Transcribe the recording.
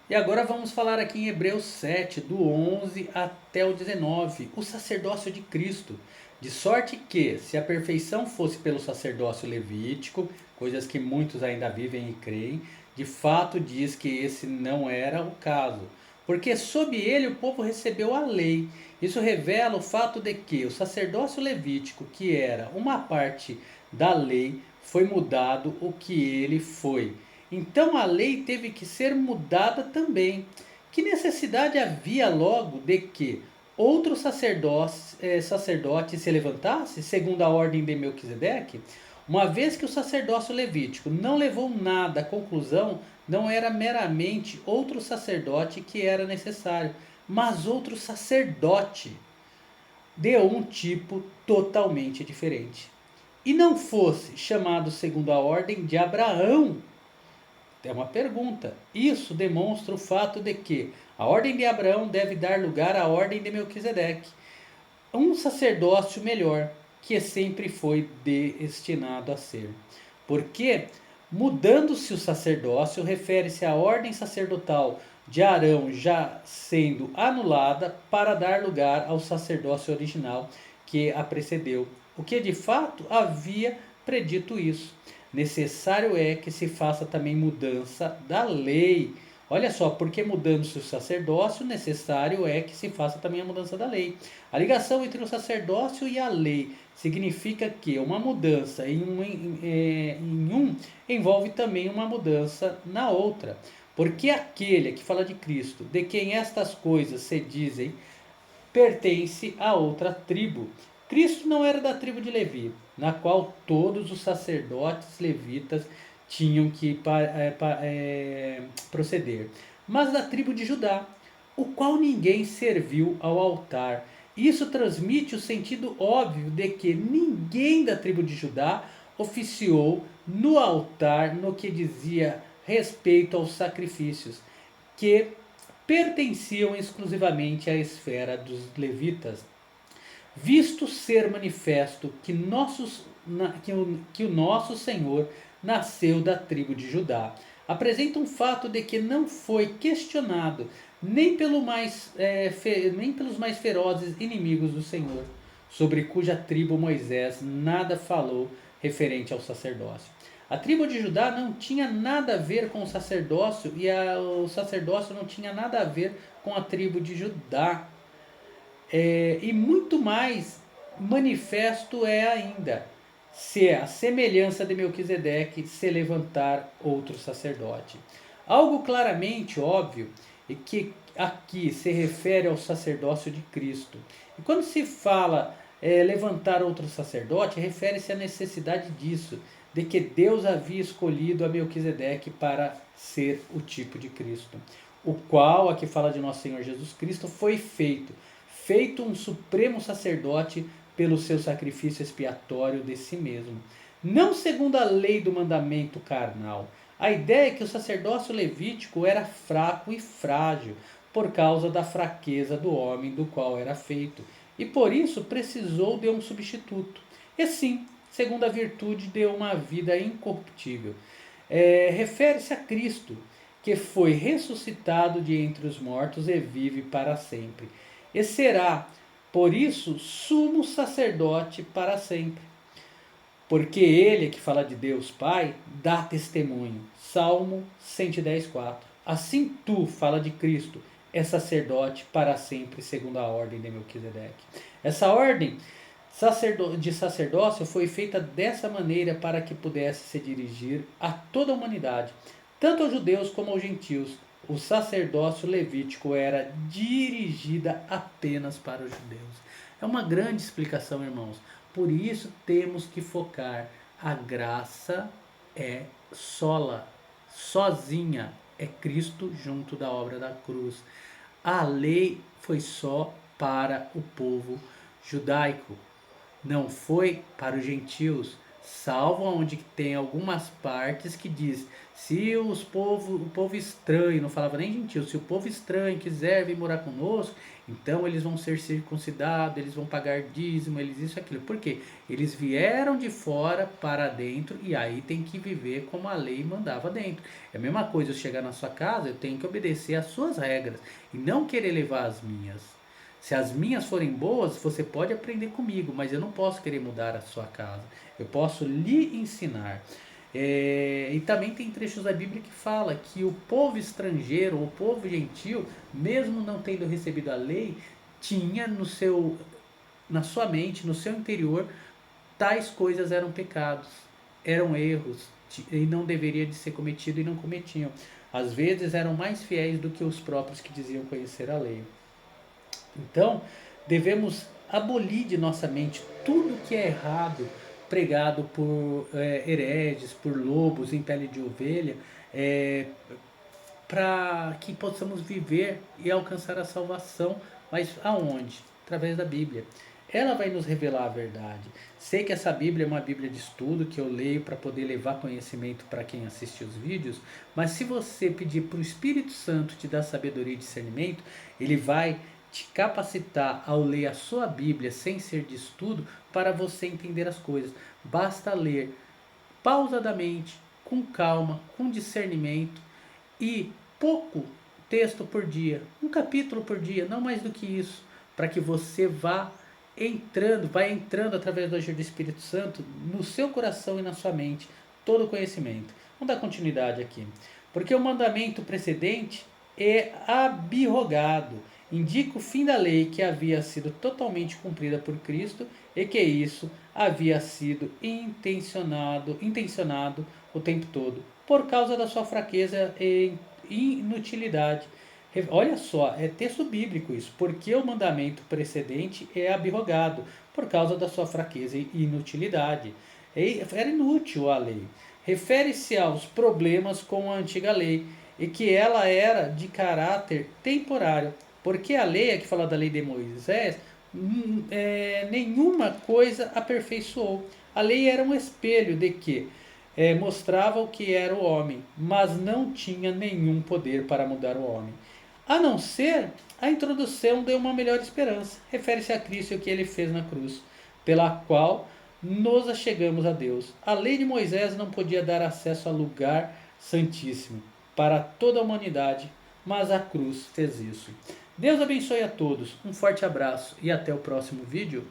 E agora vamos falar aqui em Hebreus 7, do 11 até o 19, o sacerdócio de Cristo. De sorte que, se a perfeição fosse pelo sacerdócio levítico, coisas que muitos ainda vivem e creem, de fato diz que esse não era o caso. Porque sob ele o povo recebeu a lei. Isso revela o fato de que o sacerdócio levítico, que era uma parte da lei, foi mudado o que ele foi. Então a lei teve que ser mudada também. Que necessidade havia logo de que outro sacerdote se levantasse, segundo a ordem de Melquisedeque? Uma vez que o sacerdócio levítico não levou nada à conclusão, não era meramente outro sacerdote que era necessário, mas outro sacerdote de um tipo totalmente diferente. E não fosse chamado segundo a ordem de Abraão. É uma pergunta. Isso demonstra o fato de que a ordem de Abraão deve dar lugar à ordem de Melquisedeque, um sacerdócio melhor, que sempre foi destinado a ser. Porque, mudando-se o sacerdócio, refere-se à ordem sacerdotal de Arão já sendo anulada para dar lugar ao sacerdócio original que a precedeu, o que de fato havia predito isso. Necessário é que se faça também mudança da lei. Olha só, porque mudando-se o sacerdócio, necessário é que se faça também a mudança da lei. A ligação entre o sacerdócio e a lei significa que uma mudança em um envolve também uma mudança na outra. Porque aquele que fala de Cristo, de quem estas coisas se dizem, pertence a outra tribo. Cristo não era da tribo de Levi, na qual todos os sacerdotes levitas tinham que proceder, mas da tribo de Judá, o qual ninguém serviu ao altar. Isso transmite o sentido óbvio de que ninguém da tribo de Judá oficiou no altar no que dizia respeito aos sacrifícios, que pertenciam exclusivamente à esfera dos levitas, visto ser manifesto que o nosso Senhor nasceu da tribo de Judá. Apresenta um fato de que não foi questionado nem pelos mais ferozes inimigos do Senhor, sobre cuja tribo Moisés nada falou referente ao sacerdócio. A tribo de Judá não tinha nada a ver com o sacerdócio o sacerdócio não tinha nada a ver com a tribo de Judá. E muito mais manifesto é ainda se a semelhança de Melquisedeque se levantar outro sacerdote. Algo claramente óbvio é que aqui se refere ao sacerdócio de Cristo. E quando se fala levantar outro sacerdote, refere-se à necessidade disso, de que Deus havia escolhido a Melquisedeque para ser o tipo de Cristo, o qual, aqui fala de nosso Senhor Jesus Cristo, foi feito um supremo sacerdote pelo seu sacrifício expiatório de si mesmo, não segundo a lei do mandamento carnal. A ideia é que o sacerdócio levítico era fraco e frágil por causa da fraqueza do homem do qual era feito, e por isso precisou de um substituto. E sim, segundo a virtude de uma vida incorruptível. Refere-se a Cristo, que foi ressuscitado de entre os mortos e vive para sempre. E será, por isso, sumo sacerdote para sempre. Porque ele, que fala de Deus Pai, dá testemunho. Salmo 110:4. Assim tu, fala de Cristo, é sacerdote para sempre, segundo a ordem de Melquisedeque. Essa ordem de sacerdócio foi feita dessa maneira para que pudesse se dirigir a toda a humanidade, tanto aos judeus como aos gentios. O sacerdócio levítico era dirigida apenas para os judeus. É uma grande explicação, irmãos. Por isso temos que focar. A graça é sola, sozinha. É Cristo junto da obra da cruz. A lei foi só para o povo judaico, não foi para os gentios. salvo onde tem algumas partes que diz, se o povo estranho, não falava nem gentil, se o povo estranho quiser vir morar conosco, então eles vão ser circuncidados, eles vão pagar dízimo, eles isso e aquilo. Por quê? Eles vieram de fora para dentro e aí tem que viver como a lei mandava dentro. É a mesma coisa eu chegar na sua casa, eu tenho que obedecer às suas regras e não querer levar as minhas. Se as minhas forem boas, você pode aprender comigo, mas eu não posso querer mudar a sua casa. Eu posso lhe ensinar. E também tem trechos da Bíblia que fala que o povo estrangeiro, o povo gentil, mesmo não tendo recebido a lei, tinha na sua mente, no seu interior, tais coisas eram pecados, eram erros e não deveria de ser cometido e não cometiam. Às vezes eram mais fiéis do que os próprios que diziam conhecer a lei. Então, devemos abolir de nossa mente tudo que é errado, pregado por hereges, por lobos em pele de ovelha, para que possamos viver e alcançar a salvação. Mas aonde? Através da Bíblia. Ela vai nos revelar a verdade. Sei que essa Bíblia é uma Bíblia de estudo que eu leio para poder levar conhecimento para quem assiste os vídeos, mas se você pedir para o Espírito Santo te dar sabedoria e discernimento, ele vai te capacitar ao ler a sua Bíblia sem ser de estudo para você entender as coisas. Basta ler pausadamente, com calma, com discernimento e pouco texto por dia, um capítulo por dia, não mais do que isso, para que você vai entrando através do agir do Espírito Santo no seu coração e na sua mente todo o conhecimento. Vamos dar continuidade aqui. Porque o mandamento precedente é abrogado, indica o fim da lei que havia sido totalmente cumprida por Cristo e que isso havia sido intencionado o tempo todo, por causa da sua fraqueza e inutilidade. Olha só, é texto bíblico isso, porque o mandamento precedente é abrogado, por causa da sua fraqueza e inutilidade. Era inútil a lei. Refere-se aos problemas com a antiga lei, e que ela era de caráter temporário, porque a lei, que fala da lei de Moisés, nenhuma coisa aperfeiçoou. A lei era um espelho de que mostrava o que era o homem, mas não tinha nenhum poder para mudar o homem. A não ser a introdução de uma melhor esperança. Refere-se a Cristo e o que ele fez na cruz, pela qual nos achegamos a Deus. A lei de Moisés não podia dar acesso ao lugar santíssimo para toda a humanidade, mas a cruz fez isso. Deus abençoe a todos, um forte abraço e até o próximo vídeo.